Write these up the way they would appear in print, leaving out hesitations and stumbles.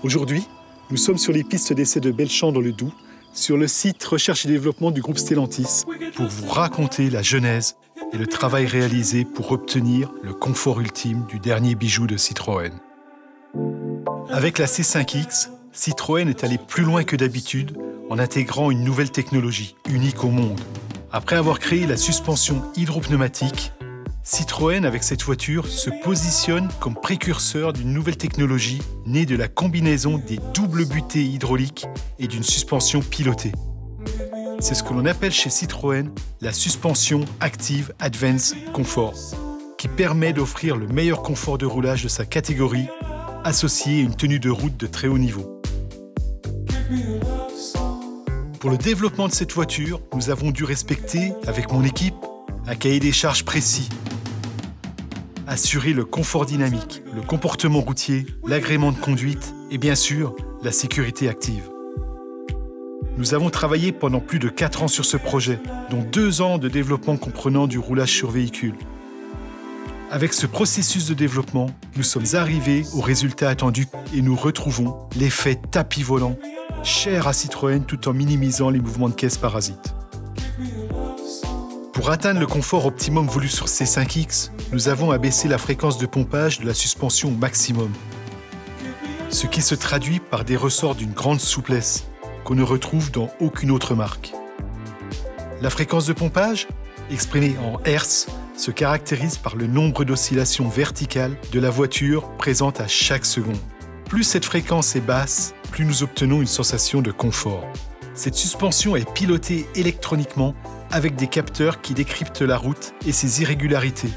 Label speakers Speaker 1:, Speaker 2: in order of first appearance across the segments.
Speaker 1: Aujourd'hui, nous sommes sur les pistes d'essai de Belchamp dans le Doubs, sur le site Recherche et Développement du groupe Stellantis, pour vous raconter la genèse et le travail réalisé pour obtenir le confort ultime du dernier bijou de Citroën. Avec la C5X, Citroën est allé plus loin que d'habitude en intégrant une nouvelle technologie, unique au monde. Après avoir créé la suspension hydropneumatique, Citroën, avec cette voiture, se positionne comme précurseur d'une nouvelle technologie née de la combinaison des doubles butées hydrauliques et d'une suspension pilotée. C'est ce que l'on appelle chez Citroën la suspension Active Advance Comfort, qui permet d'offrir le meilleur confort de roulage de sa catégorie, associé à une tenue de route de très haut niveau. Pour le développement de cette voiture, nous avons dû respecter, avec mon équipe, un cahier des charges précis. Assurer le confort dynamique, le comportement routier, l'agrément de conduite et bien sûr, la sécurité active. Nous avons travaillé pendant plus de 4 ans sur ce projet, dont 2 ans de développement comprenant du roulage sur véhicule. Avec ce processus de développement, nous sommes arrivés au résultat attendu et nous retrouvons l'effet tapis volant, cher à Citroën tout en minimisant les mouvements de caisse parasites. Pour atteindre le confort optimum voulu sur C5X, nous avons abaissé la fréquence de pompage de la suspension au maximum, ce qui se traduit par des ressorts d'une grande souplesse qu'on ne retrouve dans aucune autre marque. La fréquence de pompage, exprimée en Hz, se caractérise par le nombre d'oscillations verticales de la voiture présente à chaque seconde. Plus cette fréquence est basse, plus nous obtenons une sensation de confort. Cette suspension est pilotée électroniquement avec des capteurs qui décryptent la route et ses irrégularités.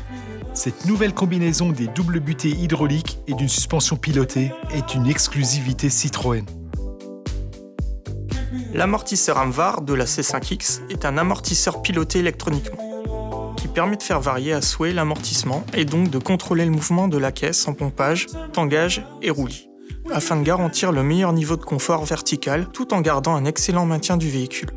Speaker 1: Cette nouvelle combinaison des doubles butées hydrauliques et d'une suspension pilotée est une exclusivité Citroën.
Speaker 2: L'amortisseur Amvar de la C5X est un amortisseur piloté électroniquement, qui permet de faire varier à souhait l'amortissement et donc de contrôler le mouvement de la caisse en pompage, tangage et roulis, afin de garantir le meilleur niveau de confort vertical tout en gardant un excellent maintien du véhicule.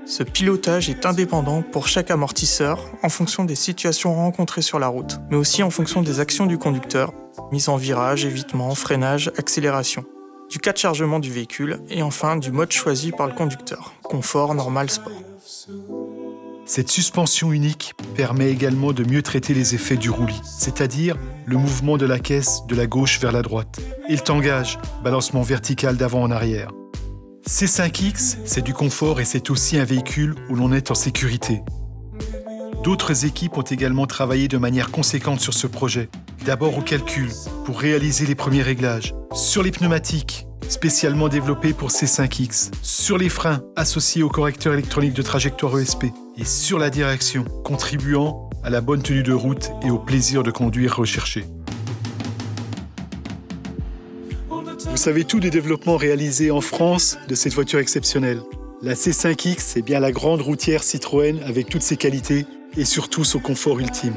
Speaker 2: Ce pilotage est indépendant pour chaque amortisseur en fonction des situations rencontrées sur la route, mais aussi en fonction des actions du conducteur, mise en virage, évitement, freinage, accélération, du cas de chargement du véhicule et enfin du mode choisi par le conducteur, confort, normal, sport.
Speaker 1: Cette suspension unique permet également de mieux traiter les effets du roulis, c'est-à-dire le mouvement de la caisse de la gauche vers la droite, et le tangage, balancement vertical d'avant en arrière. C5X, c'est du confort et c'est aussi un véhicule où l'on est en sécurité. D'autres équipes ont également travaillé de manière conséquente sur ce projet. D'abord au calcul, pour réaliser les premiers réglages, sur les pneumatiques, spécialement développés pour C5X, sur les freins associés au correcteur électronique de trajectoire ESP, et sur la direction, contribuant à la bonne tenue de route et au plaisir de conduire recherché. Vous savez tout des développements réalisés en France de cette voiture exceptionnelle. La C5X est bien la grande routière Citroën avec toutes ses qualités et surtout son confort ultime.